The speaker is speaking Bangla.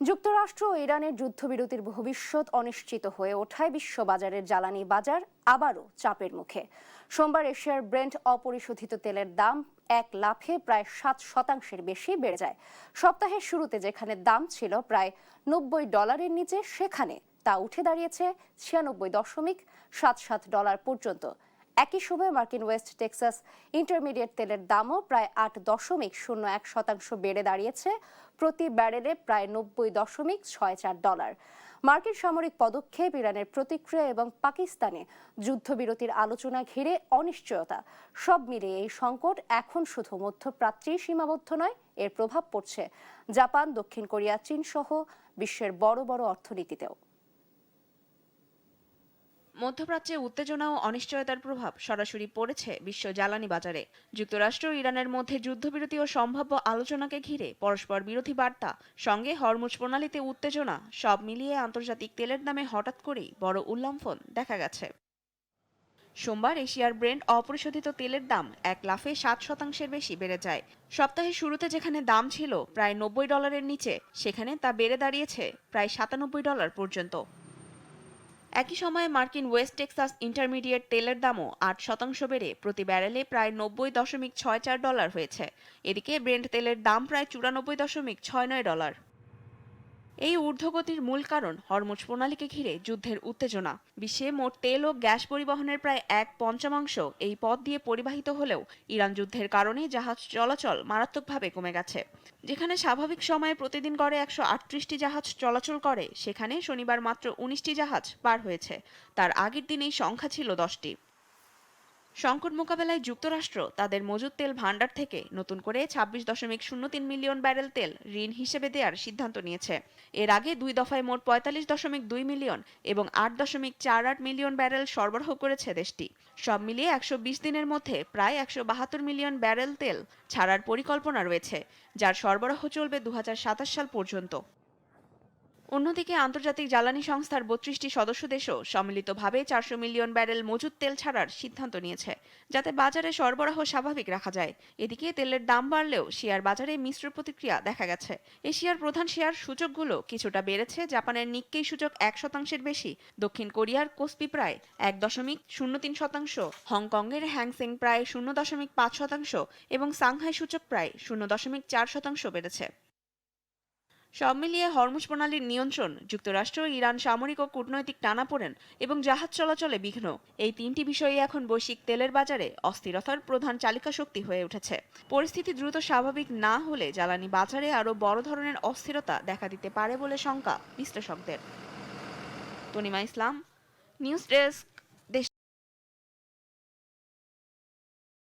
যুক্তরাষ্ট্র ও ইরানের যুদ্ধবিরতির ভবিষ্যৎ অনিশ্চিত হয়ে ওঠায় বিশ্ববাজারের জ্বালানি বাজার আবারও চাপের মুখে। সোমবার এশিয়ার ব্রেন্ট অপরিশোধিত তেলের দাম এক লাফে প্রায় 7% বেশি বেড়ে যায়। সপ্তাহের শুরুতে যেখানে দাম ছিল প্রায় $90 নিচে, সেখানে তা উঠে দাঁড়িয়েছে $96.77 পর্যন্ত। একই সময়ে মার্কিন ওয়েস্ট টেক্সাস ইন্টারমিডিয়েট তেলের দামও প্রায় 8.01% বেড়ে দাঁড়িয়েছে প্রতি ব্যারেলে প্রায় $90.64। মার্কিন সামরিক পদক্ষেপ, ইরানের প্রতিক্রিয়া এবং পাকিস্তানে যুদ্ধবিরতির আলোচনা ঘিরে অনিশ্চয়তা, সব মিলিয়ে এই সংকট এখন শুধু মধ্যপ্রাচ্যেই সীমাবদ্ধ নয়, এর প্রভাব পড়ছে জাপান, দক্ষিণ কোরিয়া, চীন সহ বিশ্বের বড় বড় অর্থনীতিতেও। মধ্যপ্রাচ্যে উত্তেজনা ও অনিশ্চয়তার প্রভাব সরাসরি পড়েছে বিশ্ব জ্বালানি বাজারে। যুক্তরাষ্ট্র ও ইরানের মধ্যে যুদ্ধবিরতি ও সম্ভাব্য আলোচনাকে ঘিরে পরস্পর বিরোধী বার্তা, সঙ্গে হরমুজ প্রণালীতে উত্তেজনা, সব মিলিয়ে আন্তর্জাতিক তেলের দামে হঠাৎ করেই বড় উল্লম্ফন দেখা গেছে। সোমবার এশিয়ার ব্রেন্ট অপরিশোধিত তেলের দাম এক লাফে 7% বেশি বেড়ে যায়। সপ্তাহের শুরুতে যেখানে দাম ছিল প্রায় $90 নিচে, সেখানে তা বেড়ে দাঁড়িয়েছে প্রায় $97 পর্যন্ত। একই সময়ে মার্কিন ওয়েস্ট টেক্সাস ইন্টারমিডিয়েট তেলের দামও 8% বেড়ে প্রতি ব্যারেলে প্রায় $90.64 হয়েছে। এদিকে ব্রেন্ট তেলের দাম প্রায় $94.69। এই ঊর্ধ্বগতির মূল কারণ হরমুজ প্রণালীকে ঘিরে যুদ্ধের উত্তেজনা। বিশ্বে মোট তেল ও গ্যাস পরিবহনের প্রায় 1/5 এই পথ দিয়ে পরিবাহিত হলেও ইরান যুদ্ধের কারণে জাহাজ চলাচল মারাত্মকভাবে কমে গেছে। যেখানে স্বাভাবিক সময়ে প্রতিদিন গড়ে 138টি জাহাজ চলাচল করে, সেখানে শনিবার মাত্র 19টি জাহাজ পার হয়েছে। তার আগের দিন এই সংখ্যা ছিল 10টি। সংকট মোকাবেলায় যুক্তরাষ্ট্র তাদের মজুদ তেল ভান্ডার থেকে নতুন করে 26.03 মিলিয়ন ব্যারেল তেল ঋণ হিসেবে দেওয়ার সিদ্ধান্ত নিয়েছে। এর আগে 2 দফায় মোট 45.2 মিলিয়ন এবং 8.48 মিলিয়ন ব্যারেল সরবরাহ করেছে দেশটি। সব মিলিয়ে 120 দিনের মধ্যে প্রায় 172 মিলিয়ন ব্যারেল তেল ছাড়ার পরিকল্পনা রয়েছে, যার সরবরাহ চলবে 2027 সাল পর্যন্ত। অন্যদিকে আন্তর্জাতিক জ্বালানি সংস্থার 32টি সদস্য দেশও সম্মিলিতভাবে 400 মিলিয়ন ব্যারেল মজুদ তেল ছাড়ার সিদ্ধান্ত নিয়েছে, যাতে বাজারে সরবরাহ স্বাভাবিক রাখা যায়। এদিকে তেলের দাম বাড়লেও শেয়ার বাজারে মিশ্র প্রতিক্রিয়া দেখা গেছে। এশিয়ার প্রধান শেয়ার সূচকগুলো কিছুটা বেড়েছে। জাপানের নিক্কেই সূচক 1% বেশি, দক্ষিণ কোরিয়ার কোসপি প্রায় 1.03%, হংকংয়ের হ্যাংসেং প্রায় 0.5% এবং সাংহাই সূচক প্রায় 0.4% বেড়েছে। সব মিলিয়ে হরমুজ প্রণালীর নিয়ন্ত্রণ, যুক্তরাষ্ট্র ও ইরান সামরিক ও কূটনৈতিক টানাপোড়েন এবং জাহাজ চলাচলে বিঘ্ন, এই 3টি বিষয়ই এখন বৈশ্বিক তেলের বাজারে অস্থিরতার প্রধান চালিকা শক্তি হয়ে উঠেছে। পরিস্থিতি দ্রুত স্বাভাবিক না হলে জ্বালানি বাজারে আরও বড় ধরনের অস্থিরতা দেখা দিতে পারে বলে শঙ্কা বিশ্লেষকদের। তনিমা ইসলাম, নিউজ ডেস্ক।